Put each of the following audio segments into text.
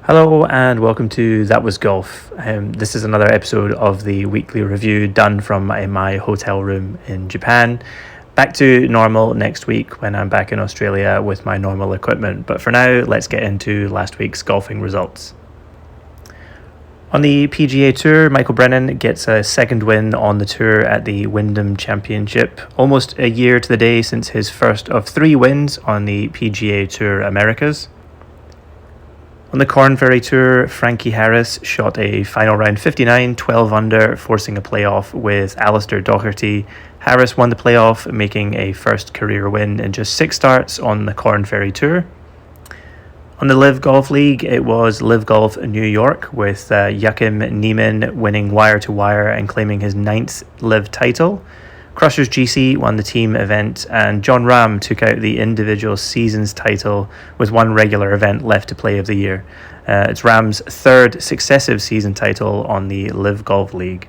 Hello and welcome to That Was Golf. This is another episode of the weekly review done from my hotel room in Japan. Back to normal next week when I'm back in Australia with my normal equipment. But for now, let's get into last week's golfing results. On the PGA Tour, Michael Brennan gets a second win on the tour at the Wyndham Championship, almost a year to the day since his first of 3 wins on the PGA Tour Americas. On the Corn Ferry Tour, Frankie Harris shot a final round 59, 12 under, forcing a playoff with Alistair Doherty. Harris won the playoff, making a first career win in just 6 starts on the Corn Ferry Tour. On the Live Golf League, it was Live Golf New York, with Joachim Niemann winning wire-to-wire and claiming his 9th Live title. Crushers GC won the team event, and John Ram took out the individual seasons title with one regular event left to play of the year. It's Ram's 3rd successive season title on the Live Golf League.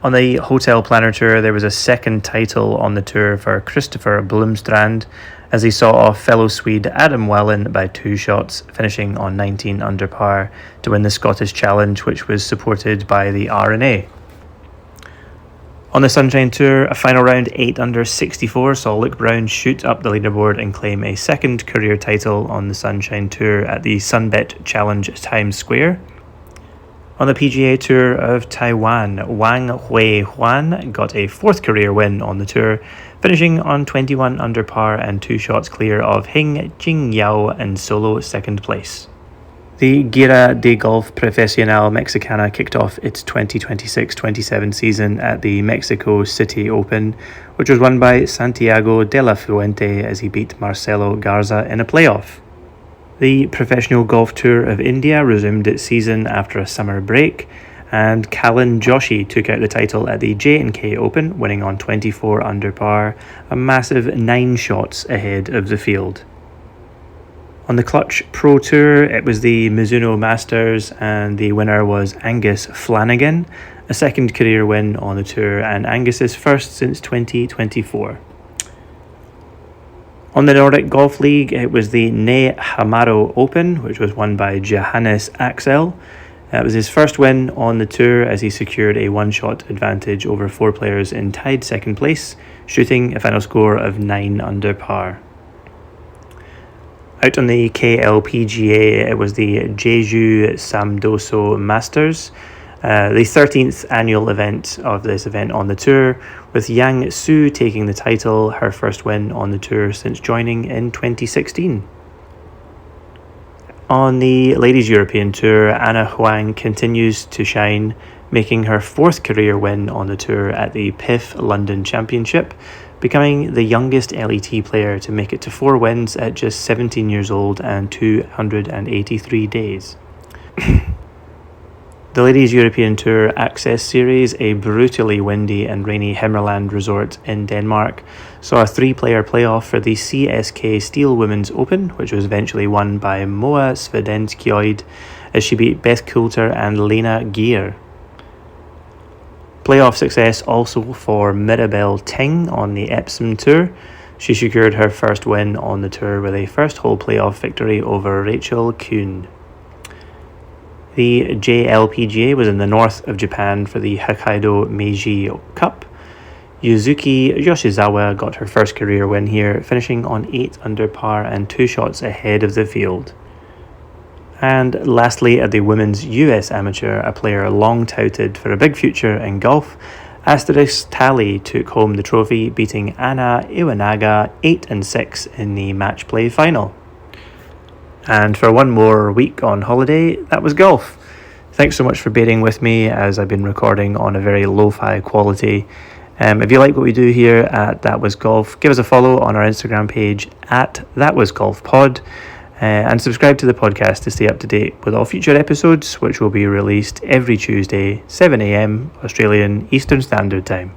On the Hotel Planner Tour, there was a second title on the tour for Christopher Blomstrand as he saw off fellow Swede Adam Wallin by 2 shots, finishing on 19 under par to win the Scottish Challenge, which was supported by the R&A. On the Sunshine Tour, a final round 8 under 64 saw Luke Brown shoot up the leaderboard and claim a second career title on the Sunshine Tour at the Sunbet Challenge Times Square. On the PGA Tour of Taiwan, Huang got a 4th career win on the tour, finishing on 21 under par and 2 shots clear of Hing Jingyao in solo 2nd place. The Gira de Golf Profesional Mexicana kicked off its 2026-27 season at the Mexico City Open, which was won by Santiago de la Fuente as he beat Marcelo Garza in a playoff. The Professional Golf Tour of India resumed its season after a summer break, and Kalin Joshi took out the title at the J&K Open, winning on 24 under par, a massive 9 shots ahead of the field. On the Clutch Pro Tour, it was the Mizuno Masters, and the winner was Angus Flanagan, a 2nd career win on the tour and Angus's 1st since 2024. On the Nordic Golf League, it was the Ne Hamaro Open, which was won by Johannes Axel. That was his 1st win on the tour as he secured a 1-shot advantage over 4 players in tied 2nd place, shooting a final score of 9 under par. Out on the KLPGA, it was the Jeju Samdoso Masters, the 13th annual event of this event on the tour, with Yang Su taking the title, her 1st win on the tour since joining in 2016. On the Ladies European Tour, Anna Huang continues to shine, making her 4th career win on the tour at the PIF London Championship, becoming the youngest LET player to make it to 4 wins at just 17 years old and 283 days. The Ladies European Tour Access Series, a brutally windy and rainy Himmerland resort in Denmark, saw a 3-player playoff for the CSK Steel Women's Open, which was eventually won by Moa Svedenskyøyd as she beat Beth Coulter and Lena Gear. Playoff success also for Mirabelle Ting on the Epsom Tour. She secured her 1st win on the tour with a first-hole playoff victory over Rachel Kuhn. The JLPGA was in the north of Japan for the Hokkaido Meiji Cup. Yuzuki Yoshizawa got her 1st career win here, finishing on 8 under par and 2 shots ahead of the field. And lastly, at the Women's US Amateur, a player long touted for a big future in golf, Talley took home the trophy, beating Anna Iwanaga 8-6 in the match play final. And for one more week on holiday, that was golf. Thanks so much for bearing with me as I've been recording on a very lo-fi quality. If you like what we do here at That Was Golf, give us a follow on our Instagram page at That Was Golf Pod. And subscribe to the podcast to stay up to date with all future episodes, which will be released every Tuesday, 7 a.m. Australian Eastern Standard Time.